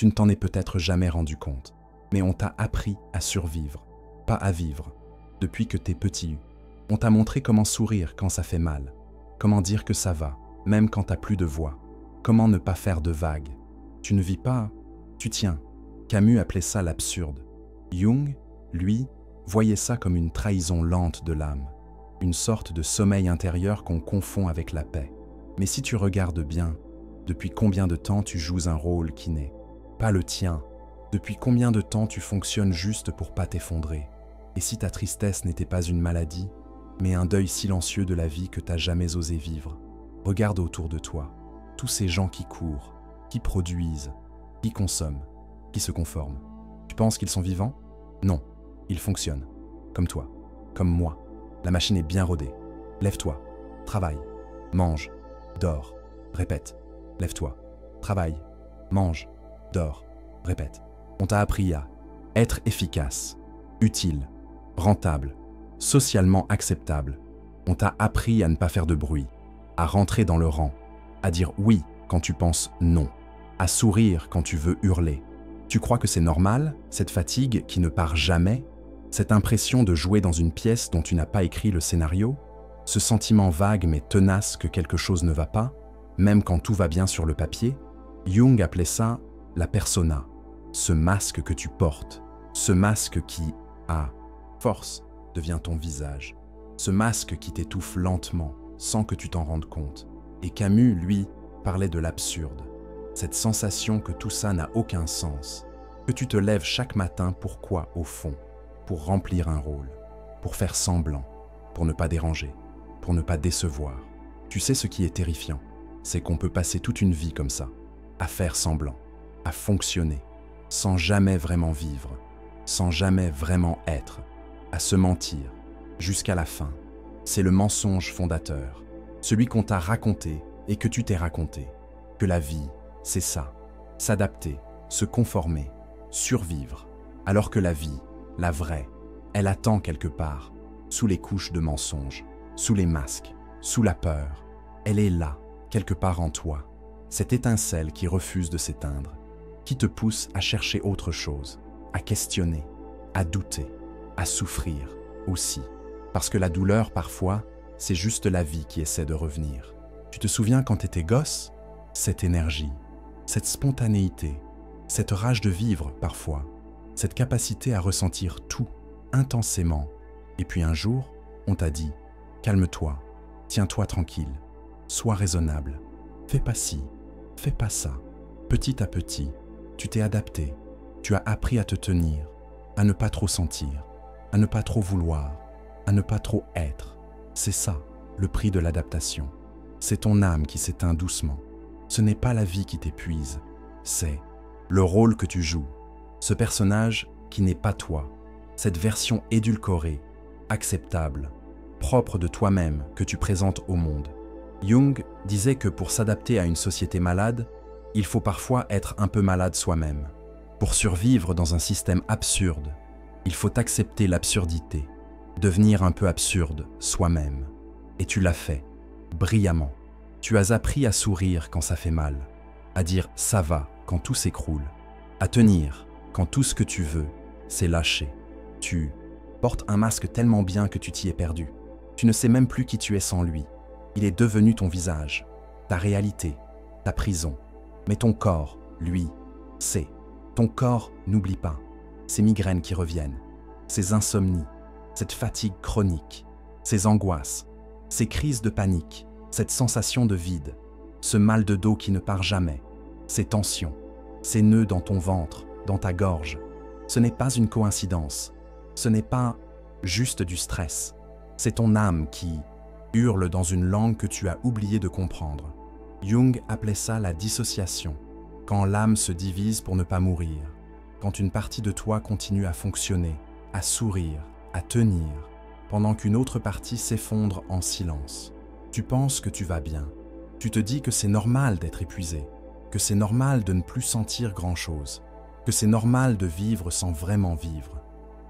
Tu ne t'en es peut-être jamais rendu compte, mais on t'a appris à survivre, pas à vivre. Depuis que t'es petit, on t'a montré comment sourire quand ça fait mal, comment dire que ça va, même quand t'as plus de voix, comment ne pas faire de vagues. Tu ne vis pas, tu tiens. Camus appelait ça l'absurde. Jung, lui, voyait ça comme une trahison lente de l'âme, une sorte de sommeil intérieur qu'on confond avec la paix. Mais si tu regardes bien, depuis combien de temps tu joues un rôle qui n'est pas le tien? Depuis combien de temps tu fonctionnes juste pour pas t'effondrer? Et si ta tristesse n'était pas une maladie, mais un deuil silencieux de la vie que t'as jamais osé vivre? Regarde autour de toi, tous ces gens qui courent, qui produisent, qui consomment, qui se conforment. Tu penses qu'ils sont vivants? Non, ils fonctionnent. Comme toi, comme moi. La machine est bien rodée. Lève-toi, travaille, mange, dors, répète. Lève-toi, travaille, mange, dors, répète. On t'a appris à être efficace, utile, rentable, socialement acceptable. On t'a appris à ne pas faire de bruit, à rentrer dans le rang, à dire oui quand tu penses non, à sourire quand tu veux hurler. Tu crois que c'est normal, cette fatigue qui ne part jamais, cette impression de jouer dans une pièce dont tu n'as pas écrit le scénario, ce sentiment vague mais tenace que quelque chose ne va pas, même quand tout va bien sur le papier? Jung appelait ça la persona, ce masque que tu portes, ce masque qui, à force, devient ton visage, ce masque qui t'étouffe lentement, sans que tu t'en rendes compte. Et Camus, lui, parlait de l'absurde, cette sensation que tout ça n'a aucun sens, que tu te lèves chaque matin pourquoi, au fond? Pour remplir un rôle, pour faire semblant, pour ne pas déranger, pour ne pas décevoir. Tu sais ce qui est terrifiant, c'est qu'on peut passer toute une vie comme ça, à faire semblant, à fonctionner, sans jamais vraiment vivre, sans jamais vraiment être, à se mentir, jusqu'à la fin. C'est le mensonge fondateur, celui qu'on t'a raconté et que tu t'es raconté, que la vie, c'est ça, s'adapter, se conformer, survivre, alors que la vie, la vraie, elle attend quelque part, sous les couches de mensonges, sous les masques, sous la peur. Elle est là, quelque part en toi, cette étincelle qui refuse de s'éteindre, qui te pousse à chercher autre chose, à questionner, à douter, à souffrir aussi. Parce que la douleur, parfois, c'est juste la vie qui essaie de revenir. Tu te souviens quand t'étais gosse? Cette énergie, cette spontanéité, cette rage de vivre parfois, cette capacité à ressentir tout intensément. Et puis un jour, on t'a dit « Calme-toi, tiens-toi tranquille, sois raisonnable, fais pas ci, fais pas ça ». Petit à petit, tu t'es adapté, tu as appris à te tenir, à ne pas trop sentir, à ne pas trop vouloir, à ne pas trop être. C'est ça, le prix de l'adaptation. C'est ton âme qui s'éteint doucement. Ce n'est pas la vie qui t'épuise, c'est le rôle que tu joues. Ce personnage qui n'est pas toi, cette version édulcorée, acceptable, propre de toi-même que tu présentes au monde. Jung disait que pour s'adapter à une société malade, il faut parfois être un peu malade soi-même. Pour survivre dans un système absurde, il faut accepter l'absurdité, devenir un peu absurde soi-même. Et tu l'as fait, brillamment. Tu as appris à sourire quand ça fait mal, à dire « ça va » quand tout s'écroule, à tenir quand tout ce que tu veux, c'est lâcher. Tu portes un masque tellement bien que tu t'y es perdu. Tu ne sais même plus qui tu es sans lui. Il est devenu ton visage, ta réalité, ta prison. Mais ton corps, lui, sait. Ton corps n'oublie pas. Ces migraines qui reviennent, ces insomnies, cette fatigue chronique, ces angoisses, ces crises de panique, cette sensation de vide, ce mal de dos qui ne part jamais, ces tensions, ces nœuds dans ton ventre, dans ta gorge. Ce n'est pas une coïncidence, ce n'est pas juste du stress. C'est ton âme qui hurle dans une langue que tu as oublié de comprendre. Jung appelait ça la dissociation, quand l'âme se divise pour ne pas mourir, quand une partie de toi continue à fonctionner, à sourire, à tenir, pendant qu'une autre partie s'effondre en silence. Tu penses que tu vas bien, tu te dis que c'est normal d'être épuisé, que c'est normal de ne plus sentir grand-chose, que c'est normal de vivre sans vraiment vivre.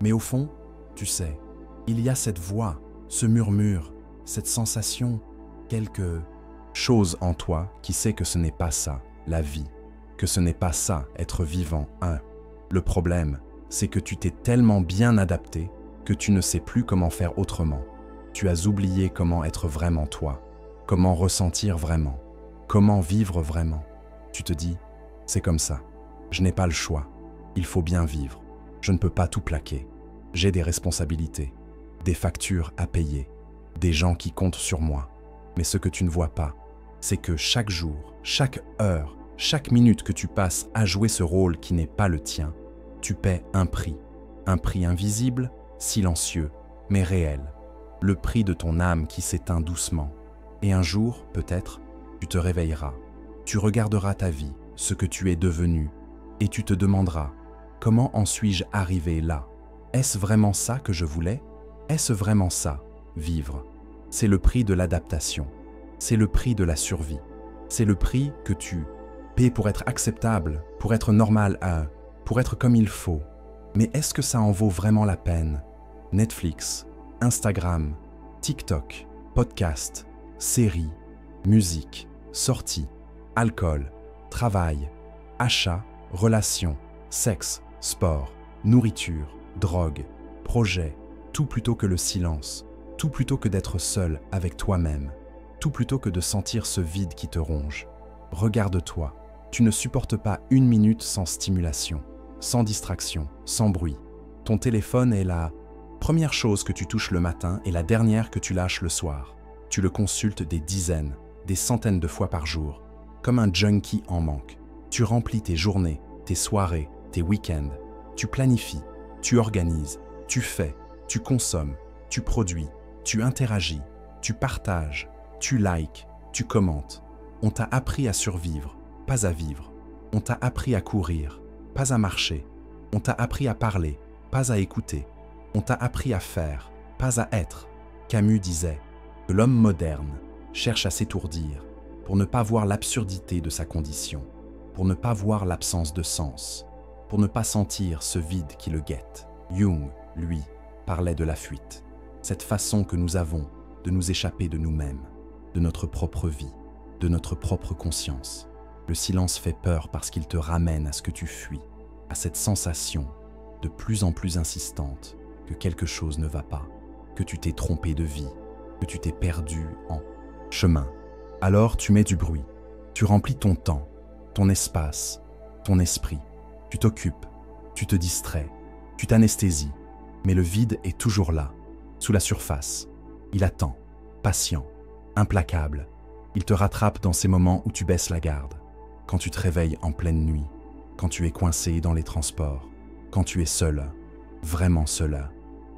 Mais au fond, tu sais, il y a cette voix, ce murmure, cette sensation, quelque chose en toi qui sait que ce n'est pas ça, la vie, que ce n'est pas ça, être vivant, hein. Le problème, c'est que tu t'es tellement bien adapté que tu ne sais plus comment faire autrement. Tu as oublié comment être vraiment toi, comment ressentir vraiment, comment vivre vraiment. Tu te dis, c'est comme ça, je n'ai pas le choix, il faut bien vivre, je ne peux pas tout plaquer, j'ai des responsabilités, des factures à payer, des gens qui comptent sur moi. Mais ce que tu ne vois pas, c'est que chaque jour, chaque heure, chaque minute que tu passes à jouer ce rôle qui n'est pas le tien, tu paies un prix invisible, silencieux, mais réel, le prix de ton âme qui s'éteint doucement. Et un jour, peut-être, tu te réveilleras, tu regarderas ta vie, ce que tu es devenu, et tu te demanderas, comment en suis-je arrivé là? Est-ce vraiment ça que je voulais? Est-ce vraiment ça, vivre? C'est le prix de l'adaptation, c'est le prix de la survie, c'est le prix que tu paies pour être acceptable, pour être normal, pour être comme il faut. Mais est-ce que ça en vaut vraiment la peine? Netflix, Instagram, TikTok, podcast, séries, musique, sorties, alcool, travail, achat, relations, sexe, sport, nourriture, drogue, projet, tout plutôt que le silence, tout plutôt que d'être seul avec toi-même, tout plutôt que de sentir ce vide qui te ronge. Regarde-toi, tu ne supportes pas une minute sans stimulation, sans distraction, sans bruit. Ton téléphone est la première chose que tu touches le matin et la dernière que tu lâches le soir. Tu le consultes des dizaines, des centaines de fois par jour, comme un junkie en manque. Tu remplis tes journées, tes soirées, tes week-ends. Tu planifies, tu organises, tu fais, tu consommes, tu produis, tu interagis, tu partages, tu likes, tu commentes. On t'a appris à survivre, pas à vivre. On t'a appris à courir, pas à marcher. On t'a appris à parler, pas à écouter. On t'a appris à faire, pas à être. Camus disait que l'homme moderne cherche à s'étourdir pour ne pas voir l'absurdité de sa condition, pour ne pas voir l'absence de sens, pour ne pas sentir ce vide qui le guette. Jung, lui, parlait de la fuite, cette façon que nous avons de nous échapper de nous-mêmes, de notre propre vie, de notre propre conscience. Le silence fait peur parce qu'il te ramène à ce que tu fuis, à cette sensation de plus en plus insistante que quelque chose ne va pas, que tu t'es trompé de vie, que tu t'es perdu en chemin. Alors tu mets du bruit, tu remplis ton temps, ton espace, ton esprit, tu t'occupes, tu te distrais, tu t'anesthésies, mais le vide est toujours là, sous la surface. Il attend, patient, implacable. Il te rattrape dans ces moments où tu baisses la garde, quand tu te réveilles en pleine nuit, quand tu es coincé dans les transports, quand tu es seul, vraiment seul,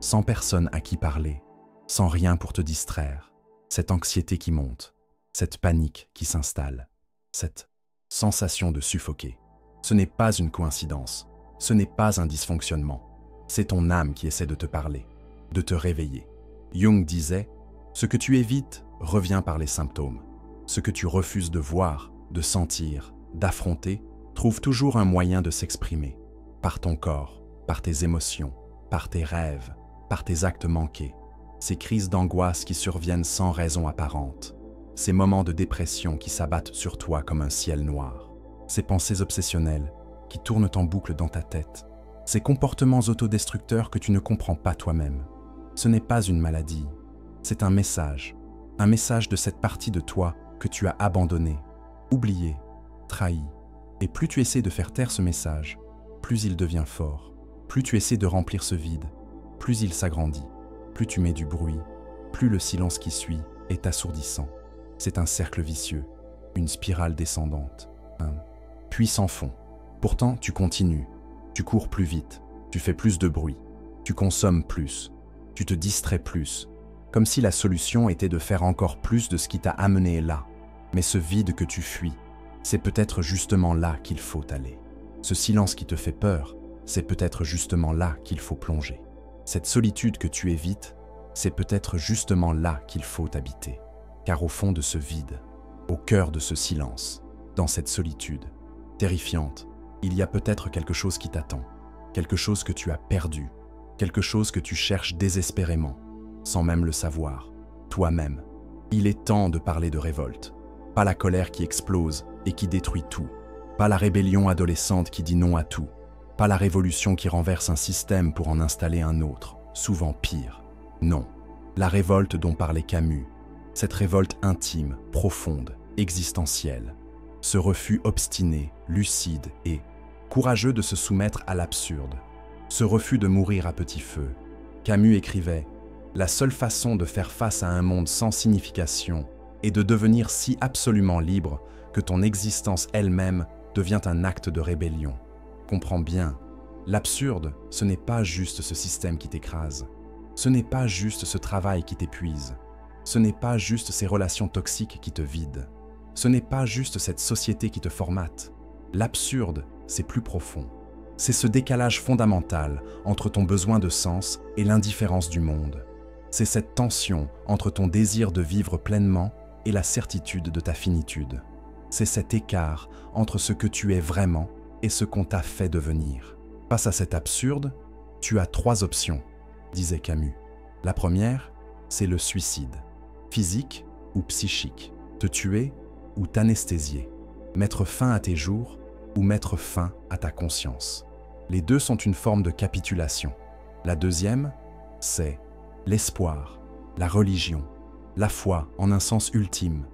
sans personne à qui parler, sans rien pour te distraire. Cette anxiété qui monte, cette panique qui s'installe, cette sensation de suffoquer. Ce n'est pas une coïncidence, ce n'est pas un dysfonctionnement. C'est ton âme qui essaie de te parler, de te réveiller. Jung disait, ce que tu évites revient par les symptômes. Ce que tu refuses de voir, de sentir, d'affronter, trouve toujours un moyen de s'exprimer. Par ton corps, par tes émotions, par tes rêves, par tes actes manqués. Ces crises d'angoisse qui surviennent sans raison apparente. Ces moments de dépression qui s'abattent sur toi comme un ciel noir. Ces pensées obsessionnelles qui tournent en boucle dans ta tête. Ces comportements autodestructeurs que tu ne comprends pas toi-même. Ce n'est pas une maladie, c'est un message de cette partie de toi que tu as abandonnée, oubliée, trahie. Et plus tu essaies de faire taire ce message, plus il devient fort. Plus tu essaies de remplir ce vide, plus il s'agrandit. Plus tu mets du bruit, plus le silence qui suit est assourdissant. C'est un cercle vicieux, une spirale descendante, un puits sans fond. Pourtant, tu continues, tu cours plus vite, tu fais plus de bruit, tu consommes plus, tu te distrais plus, comme si la solution était de faire encore plus de ce qui t'a amené là. Mais ce vide que tu fuis, c'est peut-être justement là qu'il faut aller. Ce silence qui te fait peur, c'est peut-être justement là qu'il faut plonger. Cette solitude que tu évites, c'est peut-être justement là qu'il faut habiter. Car au fond de ce vide, au cœur de ce silence, dans cette solitude terrifiante, il y a peut-être quelque chose qui t'attend, quelque chose que tu as perdu, quelque chose que tu cherches désespérément, sans même le savoir, toi-même. Il est temps de parler de révolte, pas la colère qui explose et qui détruit tout, Pas la rébellion adolescente qui dit non à tout. Pas la révolution qui renverse un système pour en installer un autre, souvent pire. Non. La révolte dont parlait Camus. Cette révolte intime, profonde, existentielle. Ce refus obstiné, lucide et courageux de se soumettre à l'absurde. Ce refus de mourir à petit feu. Camus écrivait « La seule façon de faire face à un monde sans signification est de devenir si absolument libre que ton existence elle-même devient un acte de rébellion. » Comprends bien, l'absurde, ce n'est pas juste ce système qui t'écrase. Ce n'est pas juste ce travail qui t'épuise. Ce n'est pas juste ces relations toxiques qui te vident. Ce n'est pas juste cette société qui te formate. L'absurde, c'est plus profond. C'est ce décalage fondamental entre ton besoin de sens et l'indifférence du monde. C'est cette tension entre ton désir de vivre pleinement et la certitude de ta finitude. C'est cet écart entre ce que tu es vraiment et ce qu'on t'a fait devenir. Face à cet absurde, tu as 3 options, disait Camus. La première, c'est le suicide. Physique ou psychique. Te tuer ou t'anesthésier. Mettre fin à tes jours ou mettre fin à ta conscience. Les deux sont une forme de capitulation. La deuxième, c'est l'espoir, la religion, la foi en un sens ultime,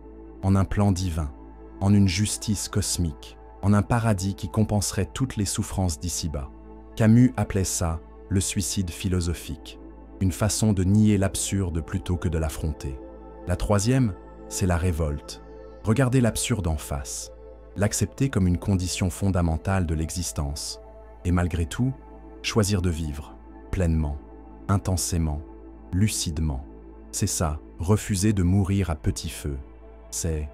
en un plan divin, en une justice cosmique, en un paradis qui compenserait toutes les souffrances d'ici-bas. Camus appelait ça le suicide philosophique, une façon de nier l'absurde plutôt que de l'affronter. La troisième, c'est la révolte. Regarder l'absurde en face, l'accepter comme une condition fondamentale de l'existence, et malgré tout, choisir de vivre, pleinement, intensément, lucidement. C'est ça, refuser de mourir à petit feu. C'est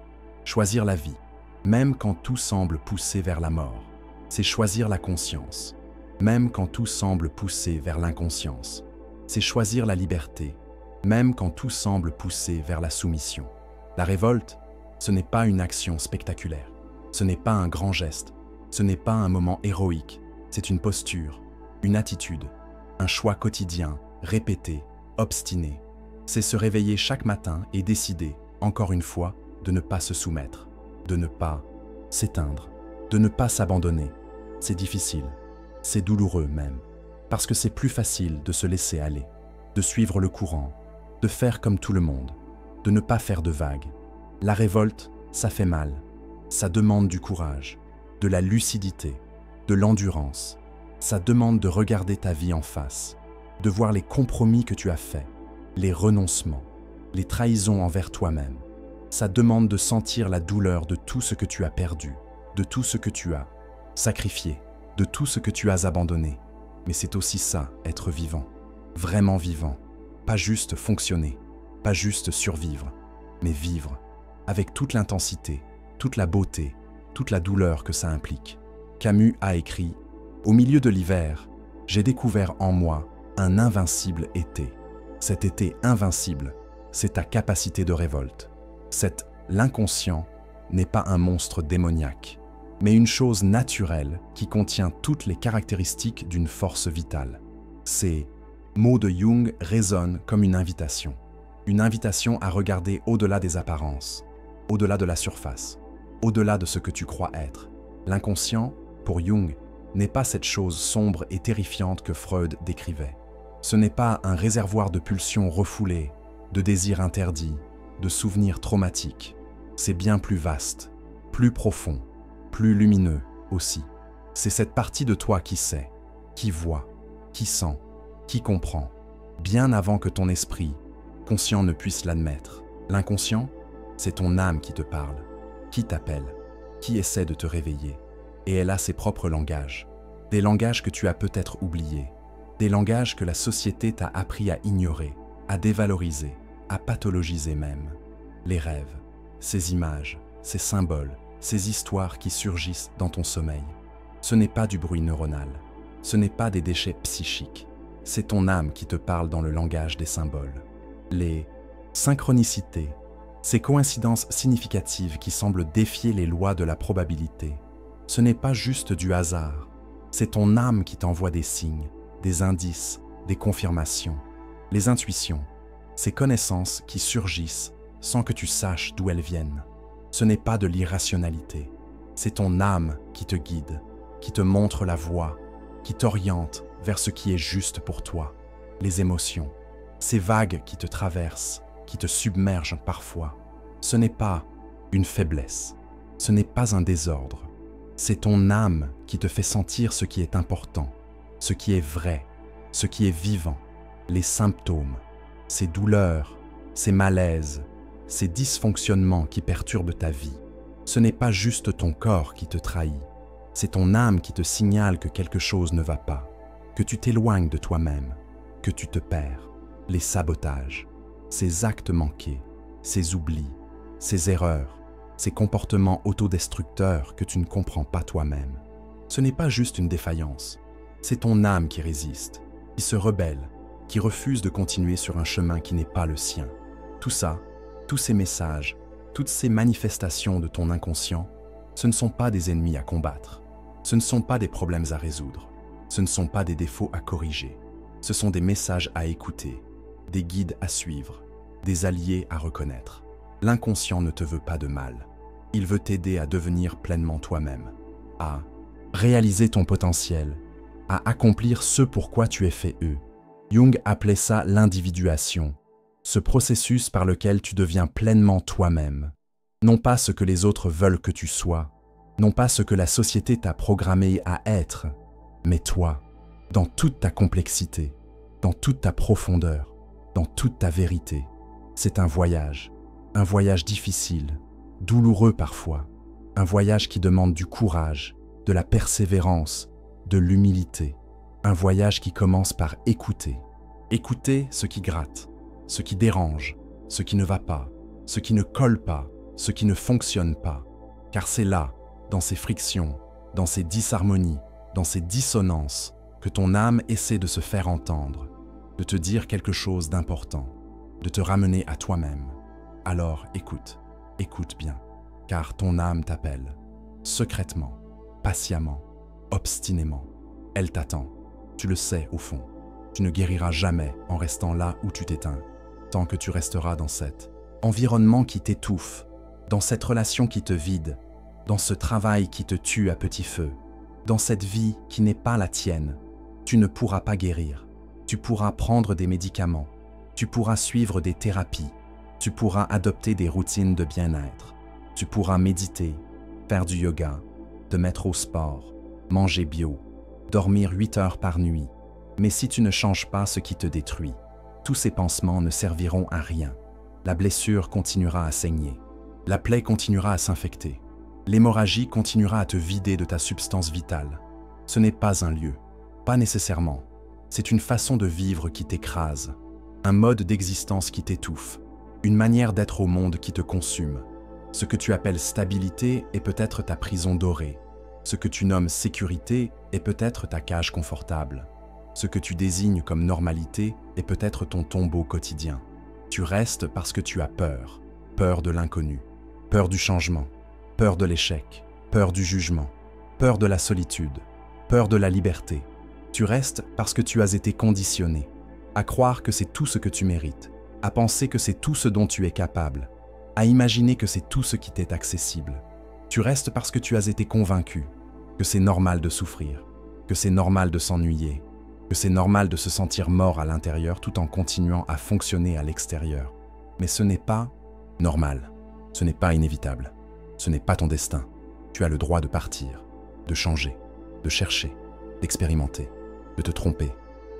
choisir la vie, même quand tout semble pousser vers la mort. C'est choisir la conscience, même quand tout semble pousser vers l'inconscience. C'est choisir la liberté, même quand tout semble pousser vers la soumission. La révolte, ce n'est pas une action spectaculaire. Ce n'est pas un grand geste. Ce n'est pas un moment héroïque. C'est une posture, une attitude, un choix quotidien, répété, obstiné. C'est se réveiller chaque matin et décider, encore une fois, de ne pas se soumettre, de ne pas s'éteindre, de ne pas s'abandonner. C'est difficile, c'est douloureux même, parce que c'est plus facile de se laisser aller, de suivre le courant, de faire comme tout le monde, de ne pas faire de vagues. La révolte, ça fait mal, ça demande du courage, de la lucidité, de l'endurance. Ça demande de regarder ta vie en face, de voir les compromis que tu as faits, les renoncements, les trahisons envers toi-même. Ça demande de sentir la douleur de tout ce que tu as perdu, de tout ce que tu as sacrifié, de tout ce que tu as abandonné. Mais c'est aussi ça, être vivant, vraiment vivant. Pas juste fonctionner, pas juste survivre, mais vivre, avec toute l'intensité, toute la beauté, toute la douleur que ça implique. Camus a écrit « Au milieu de l'hiver, j'ai découvert en moi un invincible été. Cet été invincible, c'est ta capacité de révolte. L'inconscient n'est pas un monstre démoniaque, mais une chose naturelle qui contient toutes les caractéristiques d'une force vitale. » Ces mots de Jung résonnent comme une invitation à regarder au-delà des apparences, au-delà de la surface, au-delà de ce que tu crois être. L'inconscient, pour Jung, n'est pas cette chose sombre et terrifiante que Freud décrivait. Ce n'est pas un réservoir de pulsions refoulées, de désirs interdits, de souvenirs traumatiques. C'est bien plus vaste, plus profond, plus lumineux aussi. C'est cette partie de toi qui sait, qui voit, qui sent, qui comprend, bien avant que ton esprit, conscient, ne puisse l'admettre. L'inconscient, c'est ton âme qui te parle, qui t'appelle, qui essaie de te réveiller. Et elle a ses propres langages, des langages que tu as peut-être oubliés, des langages que la société t'a appris à ignorer, à dévaloriser, à pathologiser même. Les rêves, ces images, ces symboles, ces histoires qui surgissent dans ton sommeil. Ce n'est pas du bruit neuronal, ce n'est pas des déchets psychiques, c'est ton âme qui te parle dans le langage des symboles. Les synchronicités, ces coïncidences significatives qui semblent défier les lois de la probabilité, ce n'est pas juste du hasard, c'est ton âme qui t'envoie des signes, des indices, des confirmations. Les intuitions, ces connaissances qui surgissent sans que tu saches d'où elles viennent. Ce n'est pas de l'irrationalité, C'est ton âme qui te guide, qui te montre la voie, qui t'oriente vers ce qui est juste pour toi. Les émotions, ces vagues qui te traversent, qui te submergent parfois, ce n'est pas une faiblesse, ce n'est pas un désordre. C'est ton âme qui te fait sentir ce qui est important, ce qui est vrai, ce qui est vivant, les symptômes, ces douleurs, ces malaises, ces dysfonctionnements qui perturbent ta vie. Ce n'est pas juste ton corps qui te trahit, c'est ton âme qui te signale que quelque chose ne va pas, que tu t'éloignes de toi-même, que tu te perds. Les sabotages, ces actes manqués, ces oublis, ces erreurs, ces comportements autodestructeurs que tu ne comprends pas toi-même. Ce n'est pas juste une défaillance, c'est ton âme qui résiste, qui se rebelle, qui refuse de continuer sur un chemin qui n'est pas le sien. Tout ça, tous ces messages, toutes ces manifestations de ton inconscient, ce ne sont pas des ennemis à combattre, ce ne sont pas des problèmes à résoudre, ce ne sont pas des défauts à corriger, ce sont des messages à écouter, des guides à suivre, des alliés à reconnaître. L'inconscient ne te veut pas de mal. Il veut t'aider à devenir pleinement toi-même, à réaliser ton potentiel, à accomplir ce pourquoi tu es fait eux. Jung appelait ça l'individuation, ce processus par lequel tu deviens pleinement toi-même. Non pas ce que les autres veulent que tu sois, non pas ce que la société t'a programmé à être, mais toi, dans toute ta complexité, dans toute ta profondeur, dans toute ta vérité. C'est un voyage difficile, douloureux parfois, un voyage qui demande du courage, de la persévérance, de l'humilité, un voyage qui commence par écouter. Écouter ce qui gratte, ce qui dérange, ce qui ne va pas, ce qui ne colle pas, ce qui ne fonctionne pas, car c'est là, dans ces frictions, dans ces disharmonies, dans ces dissonances, que ton âme essaie de se faire entendre, de te dire quelque chose d'important, de te ramener à toi-même. Alors écoute, écoute bien, car ton âme t'appelle, secrètement, patiemment, obstinément. Elle t'attend, tu le sais au fond. Tu ne guériras jamais en restant là où tu t'éteins, tant que tu resteras dans cet environnement qui t'étouffe, dans cette relation qui te vide, dans ce travail qui te tue à petit feu, dans cette vie qui n'est pas la tienne. Tu ne pourras pas guérir. Tu pourras prendre des médicaments, tu pourras suivre des thérapies, tu pourras adopter des routines de bien-être, tu pourras méditer, faire du yoga, te mettre au sport, manger bio, dormir 8 heures par nuit. Mais si tu ne changes pas ce qui te détruit, tous ces pansements ne serviront à rien. La blessure continuera à saigner, la plaie continuera à s'infecter, l'hémorragie continuera à te vider de ta substance vitale. Ce n'est pas un lieu, pas nécessairement. C'est une façon de vivre qui t'écrase, un mode d'existence qui t'étouffe, une manière d'être au monde qui te consume. Ce que tu appelles stabilité est peut-être ta prison dorée. Ce que tu nommes sécurité est peut-être ta cage confortable. Ce que tu désignes comme normalité est peut-être ton tombeau quotidien. Tu restes parce que tu as peur, peur de l'inconnu, peur du changement, peur de l'échec, peur du jugement, peur de la solitude, peur de la liberté. Tu restes parce que tu as été conditionné à croire que c'est tout ce que tu mérites, à penser que c'est tout ce dont tu es capable, à imaginer que c'est tout ce qui t'est accessible. Tu restes parce que tu as été convaincu que c'est normal de souffrir, que c'est normal de s'ennuyer, que c'est normal de se sentir mort à l'intérieur tout en continuant à fonctionner à l'extérieur. Mais ce n'est pas normal, ce n'est pas inévitable, ce n'est pas ton destin. Tu as le droit de partir, de changer, de chercher, d'expérimenter, de te tromper,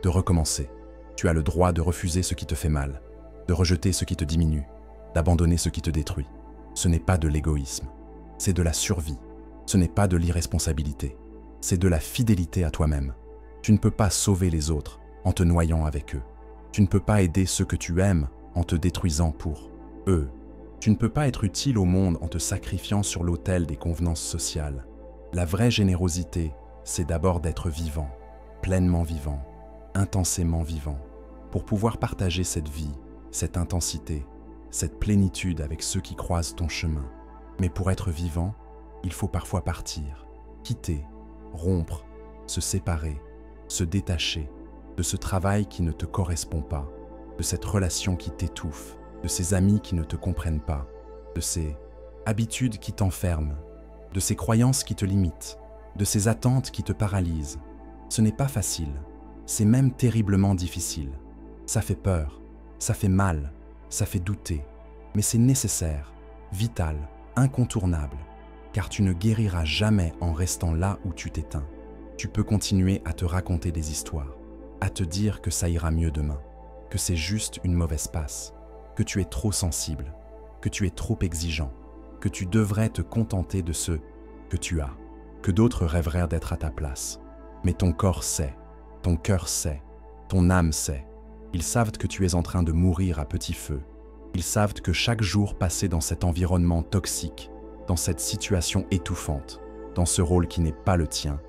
de recommencer. Tu as le droit de refuser ce qui te fait mal, de rejeter ce qui te diminue, d'abandonner ce qui te détruit. Ce n'est pas de l'égoïsme, c'est de la survie. Ce n'est pas de l'irresponsabilité, c'est de la fidélité à toi-même. Tu ne peux pas sauver les autres en te noyant avec eux. Tu ne peux pas aider ceux que tu aimes en te détruisant pour eux. Tu ne peux pas être utile au monde en te sacrifiant sur l'autel des convenances sociales. La vraie générosité, c'est d'abord d'être vivant, pleinement vivant, intensément vivant, pour pouvoir partager cette vie, cette intensité, cette plénitude avec ceux qui croisent ton chemin. Mais pour être vivant, il faut parfois partir, quitter, rompre, se séparer, se détacher de ce travail qui ne te correspond pas, de cette relation qui t'étouffe, de ces amis qui ne te comprennent pas, de ces habitudes qui t'enferment, de ces croyances qui te limitent, de ces attentes qui te paralysent. Ce n'est pas facile, c'est même terriblement difficile. Ça fait peur, ça fait mal, ça fait douter, mais c'est nécessaire, vital, incontournable, car tu ne guériras jamais en restant là où tu t'éteins. Tu peux continuer à te raconter des histoires, à te dire que ça ira mieux demain, que c'est juste une mauvaise passe, que tu es trop sensible, que tu es trop exigeant, que tu devrais te contenter de ce que tu as, que d'autres rêveraient d'être à ta place. Mais ton corps sait, ton cœur sait, ton âme sait. Ils savent que tu es en train de mourir à petit feu. Ils savent que chaque jour passé dans cet environnement toxique, dans cette situation étouffante, dans ce rôle qui n'est pas le tien,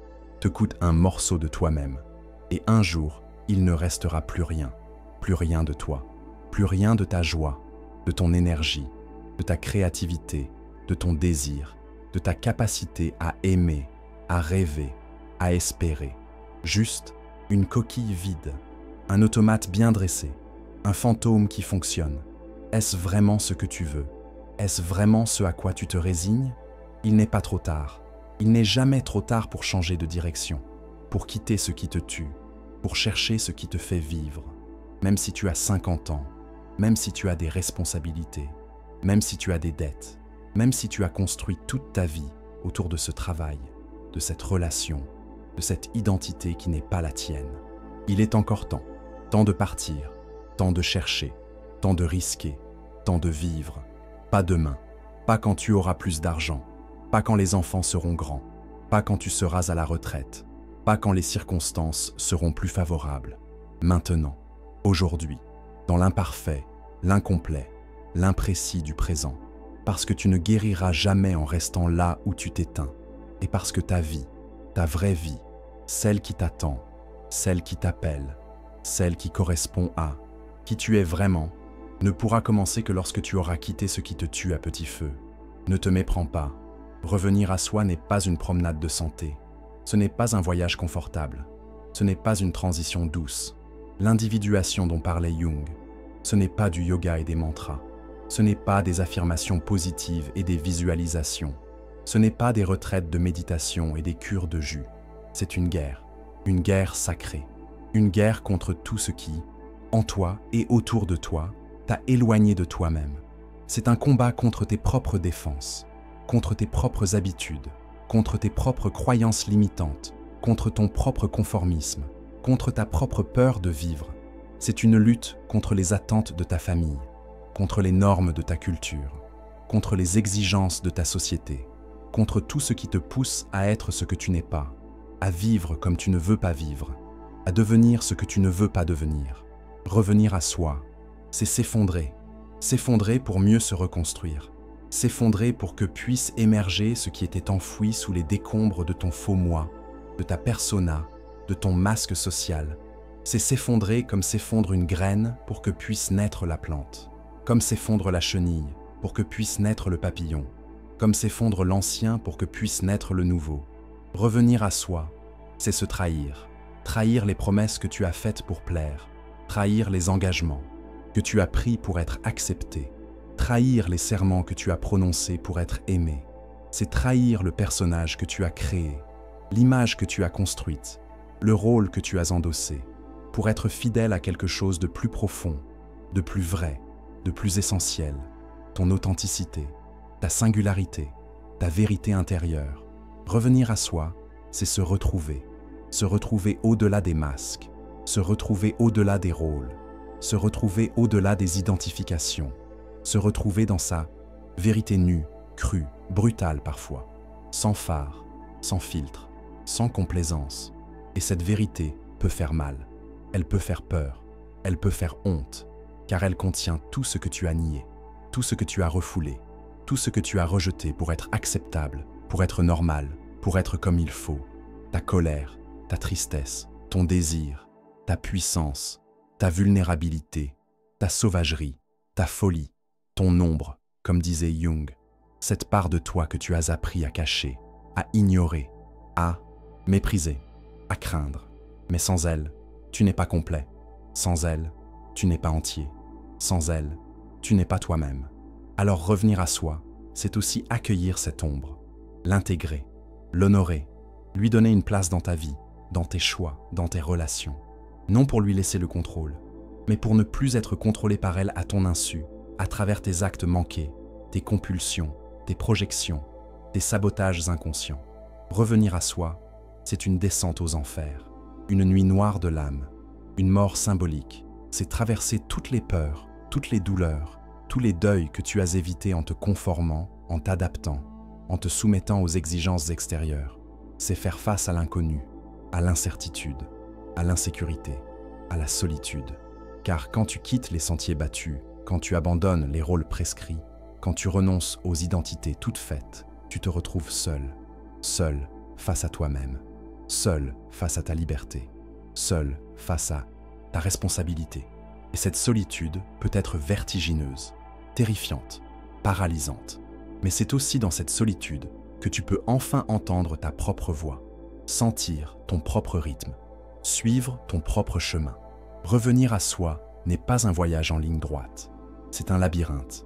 te coûte un morceau de toi-même. Et un jour, il ne restera plus rien de toi, plus rien de ta joie, de ton énergie, de ta créativité, de ton désir, de ta capacité à aimer, à rêver, à espérer. Juste une coquille vide, un automate bien dressé, un fantôme qui fonctionne. Est-ce vraiment ce que tu veux? Est-ce vraiment ce à quoi tu te résignes? Il n'est pas trop tard. Il n'est jamais trop tard pour changer de direction, pour quitter ce qui te tue, pour chercher ce qui te fait vivre. Même si tu as 50 ans, même si tu as des responsabilités, même si tu as des dettes, même si tu as construit toute ta vie autour de ce travail, de cette relation, de cette identité qui n'est pas la tienne. Il est encore temps de partir, temps de chercher, temps de risquer, temps de vivre. Pas demain, pas quand tu auras plus d'argent, pas quand les enfants seront grands, pas quand tu seras à la retraite, pas quand les circonstances seront plus favorables. Maintenant, aujourd'hui, dans l'imparfait, l'incomplet, l'imprécis du présent, parce que tu ne guériras jamais en restant là où tu t'éteins, et parce que ta vie, ta vraie vie, celle qui t'attend, celle qui t'appelle, celle qui correspond à qui tu es vraiment, ne pourra commencer que lorsque tu auras quitté ce qui te tue à petit feu. Ne te méprends pas. Revenir à soi n'est pas une promenade de santé. Ce n'est pas un voyage confortable. Ce n'est pas une transition douce. L'individuation dont parlait Jung, ce n'est pas du yoga et des mantras. Ce n'est pas des affirmations positives et des visualisations. Ce n'est pas des retraites de méditation et des cures de jus. C'est une guerre sacrée. Une guerre contre tout ce qui, en toi et autour de toi, t'a éloigné de toi-même. C'est un combat contre tes propres défenses, contre tes propres habitudes, contre tes propres croyances limitantes, contre ton propre conformisme, contre ta propre peur de vivre. C'est une lutte contre les attentes de ta famille, contre les normes de ta culture, contre les exigences de ta société, contre tout ce qui te pousse à être ce que tu n'es pas, à vivre comme tu ne veux pas vivre, à devenir ce que tu ne veux pas devenir. Revenir à soi, c'est s'effondrer. S'effondrer pour mieux se reconstruire. S'effondrer pour que puisse émerger ce qui était enfoui sous les décombres de ton faux moi, de ta persona, de ton masque social. C'est s'effondrer comme s'effondre une graine pour que puisse naître la plante. Comme s'effondre la chenille pour que puisse naître le papillon. Comme s'effondre l'ancien pour que puisse naître le nouveau. Revenir à soi, c'est se trahir. Trahir les promesses que tu as faites pour plaire. Trahir les engagements que tu as pris pour être accepté. Trahir les serments que tu as prononcés pour être aimé. C'est trahir le personnage que tu as créé, l'image que tu as construite, le rôle que tu as endossé, pour être fidèle à quelque chose de plus profond, de plus vrai, de plus essentiel, ton authenticité, ta singularité, ta vérité intérieure. Revenir à soi, c'est se retrouver au-delà des masques, se retrouver au-delà des rôles, se retrouver au-delà des identifications, se retrouver dans sa vérité nue, crue, brutale parfois, sans phare, sans filtre, sans complaisance. Et cette vérité peut faire mal, elle peut faire peur, elle peut faire honte, car elle contient tout ce que tu as nié, tout ce que tu as refoulé, tout ce que tu as rejeté pour être acceptable, pour être normal, pour être comme il faut, ta colère, ta tristesse, ton désir, ta puissance, ta vulnérabilité, ta sauvagerie, ta folie, ton ombre, comme disait Jung, cette part de toi que tu as appris à cacher, à ignorer, à mépriser, à craindre. Mais sans elle, tu n'es pas complet. Sans elle, tu n'es pas entier. Sans elle, tu n'es pas toi-même. Alors revenir à soi, c'est aussi accueillir cette ombre. l'intégrer, l'honorer, lui donner une place dans ta vie, dans tes choix, dans tes relations. Non pour lui laisser le contrôle, mais pour ne plus être contrôlé par elle à ton insu, à travers tes actes manqués, tes compulsions, tes projections, tes sabotages inconscients. Revenir à soi, c'est une descente aux enfers, une nuit noire de l'âme, une mort symbolique. C'est traverser toutes les peurs, toutes les douleurs, tous les deuils que tu as évités en te conformant, en t'adaptant, en te soumettant aux exigences extérieures. C'est faire face à l'inconnu, à l'incertitude, à l'insécurité, à la solitude. Car quand tu quittes les sentiers battus, quand tu abandonnes les rôles prescrits, quand tu renonces aux identités toutes faites, tu te retrouves seul, seul face à toi-même, seul face à ta liberté, seul face à ta responsabilité. Et cette solitude peut être vertigineuse, terrifiante, paralysante. Mais c'est aussi dans cette solitude que tu peux enfin entendre ta propre voix, sentir ton propre rythme, suivre ton propre chemin. Revenir à soi n'est pas un voyage en ligne droite. C'est un labyrinthe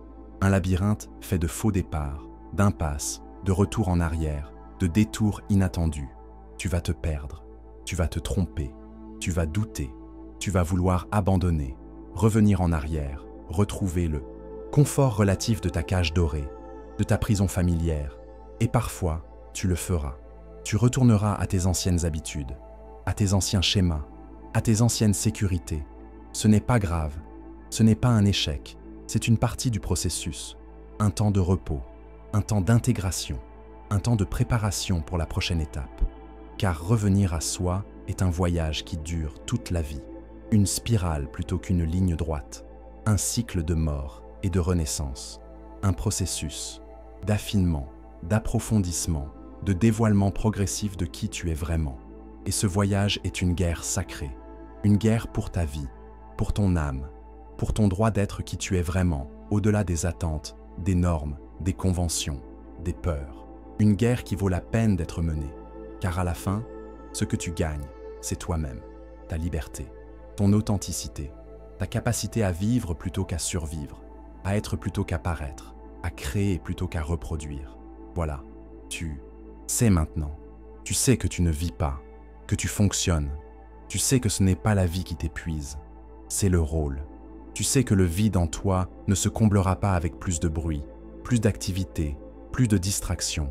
fait de faux départs, d'impasses, de retours en arrière, de détours inattendus. Tu vas te perdre, tu vas te tromper, tu vas douter, tu vas vouloir abandonner, revenir en arrière, retrouver le confort relatif de ta cage dorée, de ta prison familière. Et parfois, tu le feras. Tu retourneras à tes anciennes habitudes, à tes anciens schémas, à tes anciennes sécurités. Ce n'est pas grave, ce n'est pas un échec, c'est une partie du processus, un temps de repos, un temps d'intégration, un temps de préparation pour la prochaine étape. Car revenir à soi est un voyage qui dure toute la vie, une spirale plutôt qu'une ligne droite, un cycle de mort et de renaissance, un processus d'affinement, d'approfondissement, de dévoilement progressif de qui tu es vraiment. Et ce voyage est une guerre sacrée, une guerre pour ta vie, pour ton âme, pour ton droit d'être qui tu es vraiment, au-delà des attentes, des normes, des conventions, des peurs. Une guerre qui vaut la peine d'être menée, car à la fin, ce que tu gagnes, c'est toi-même, ta liberté, ton authenticité, ta capacité à vivre plutôt qu'à survivre, à être plutôt qu'à paraître, à créer plutôt qu'à reproduire. Voilà, tu sais maintenant, tu sais que tu ne vis pas, que tu fonctionnes, tu sais que ce n'est pas la vie qui t'épuise, c'est le rôle. Tu sais que le vide en toi ne se comblera pas avec plus de bruit, plus d'activité, plus de distraction.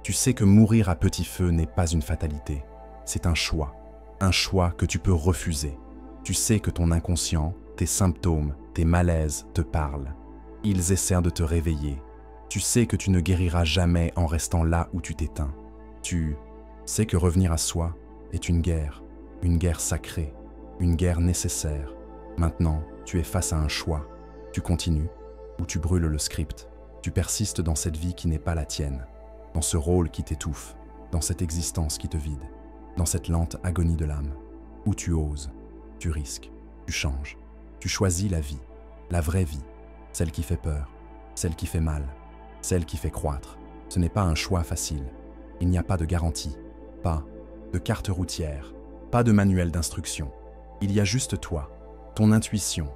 Tu sais que mourir à petit feu n'est pas une fatalité, c'est un choix que tu peux refuser. Tu sais que ton inconscient, tes symptômes, tes malaises te parlent. Ils essaient de te réveiller. Tu sais que tu ne guériras jamais en restant là où tu t'éteins. Tu sais que revenir à soi est une guerre sacrée, une guerre nécessaire. Maintenant, tu es face à un choix. Tu continues ou tu brûles le script. Tu persistes dans cette vie qui n'est pas la tienne, dans ce rôle qui t'étouffe, dans cette existence qui te vide, dans cette lente agonie de l'âme. Ou tu oses, tu risques, tu changes, tu choisis la vie, la vraie vie, celle qui fait peur, celle qui fait mal, celle qui fait croître. Ce n'est pas un choix facile. Il n'y a pas de garantie, pas de carte routière, pas de manuel d'instruction. Il y a juste toi, ton intuition,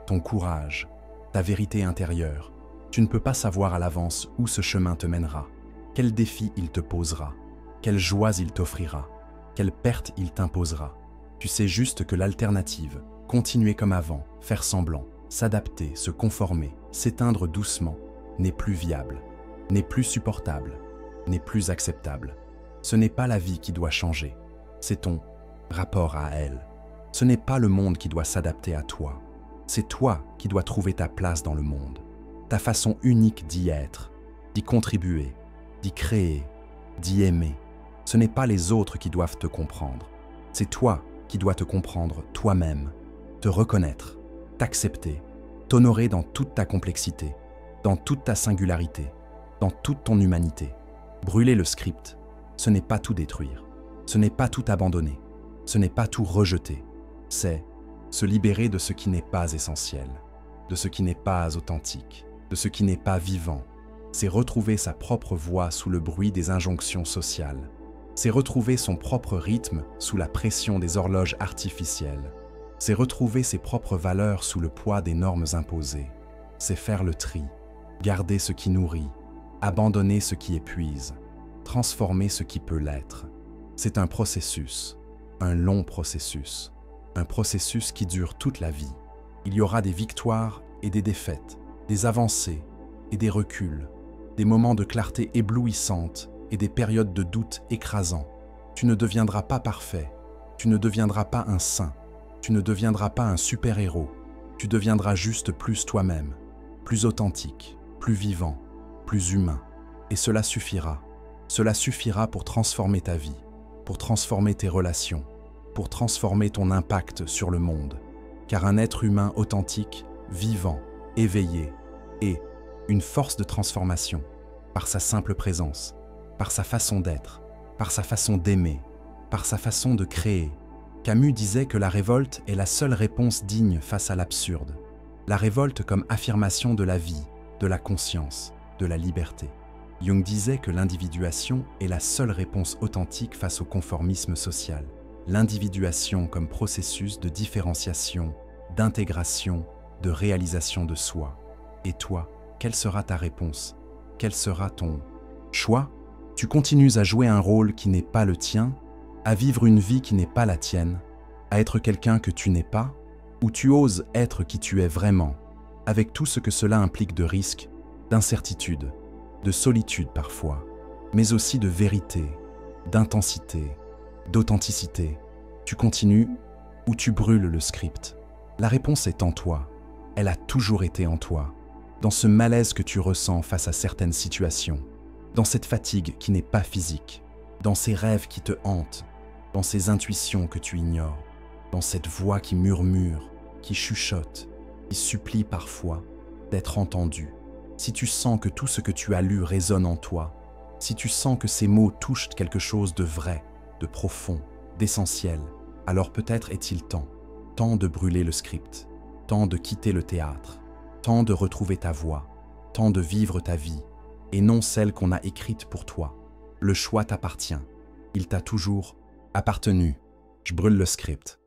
ton courage, ta vérité intérieure. Tu ne peux pas savoir à l'avance où ce chemin te mènera, quel défi il te posera, quelle joie il t'offrira, quelle perte il t'imposera. Tu sais juste que l'alternative, continuer comme avant, faire semblant, s'adapter, se conformer, s'éteindre doucement, n'est plus viable, n'est plus supportable, n'est plus acceptable. Ce n'est pas la vie qui doit changer, c'est ton rapport à elle. Ce n'est pas le monde qui doit s'adapter à toi, c'est toi qui dois trouver ta place dans le monde, ta façon unique d'y être, d'y contribuer, d'y créer, d'y aimer. Ce n'est pas les autres qui doivent te comprendre, c'est toi qui dois te comprendre toi-même, te reconnaître, t'accepter, t'honorer dans toute ta complexité, dans toute ta singularité, dans toute ton humanité. Brûler le script, ce n'est pas tout détruire, ce n'est pas tout abandonner, ce n'est pas tout rejeter, c'est se libérer de ce qui n'est pas essentiel, de ce qui n'est pas authentique, de ce qui n'est pas vivant. C'est retrouver sa propre voix sous le bruit des injonctions sociales. C'est retrouver son propre rythme sous la pression des horloges artificielles. C'est retrouver ses propres valeurs sous le poids des normes imposées. C'est faire le tri, garder ce qui nourrit, abandonner ce qui épuise. transformer ce qui peut l'être. C'est un processus, un long processus, un processus qui dure toute la vie. Il y aura des victoires et des défaites, des avancées et des reculs, des moments de clarté éblouissante et des périodes de doute écrasants. Tu ne deviendras pas parfait, tu ne deviendras pas un saint, tu ne deviendras pas un super-héros, tu deviendras juste plus toi-même, plus authentique, plus vivant, plus humain. Et cela suffira. Cela suffira pour transformer ta vie, pour transformer tes relations, pour transformer ton impact sur le monde. Car un être humain authentique, vivant, éveillé, est une force de transformation par sa simple présence, par sa façon d'être, par sa façon d'aimer, par sa façon de créer. Camus disait que la révolte est la seule réponse digne face à l'absurde. La révolte comme affirmation de la vie, de la conscience, de la liberté. Jung disait que l'individuation est la seule réponse authentique face au conformisme social. L'individuation comme processus de différenciation, d'intégration, de réalisation de soi. Et toi, quelle sera ta réponse? Quel sera ton choix? Tu continues à jouer un rôle qui n'est pas le tien, à vivre une vie qui n'est pas la tienne, à être quelqu'un que tu n'es pas, ou tu oses être qui tu es vraiment, avec tout ce que cela implique de risques, d'incertitudes, de solitude parfois, mais aussi de vérité, d'intensité, d'authenticité. Tu continues ou tu brûles le script? La réponse est en toi. Elle a toujours été en toi, dans ce malaise que tu ressens face à certaines situations, dans cette fatigue qui n'est pas physique, dans ces rêves qui te hantent, dans ces intuitions que tu ignores, dans cette voix qui murmure, qui chuchote, qui supplie parfois d'être entendue. Si tu sens que tout ce que tu as lu résonne en toi, si tu sens que ces mots touchent quelque chose de vrai, de profond, d'essentiel, alors peut-être est-il temps de brûler le script, temps de quitter le théâtre, temps de retrouver ta voix, temps de vivre ta vie, et non celle qu'on a écrite pour toi. Le choix t'appartient. Il t'a toujours appartenu. Je brûle le script.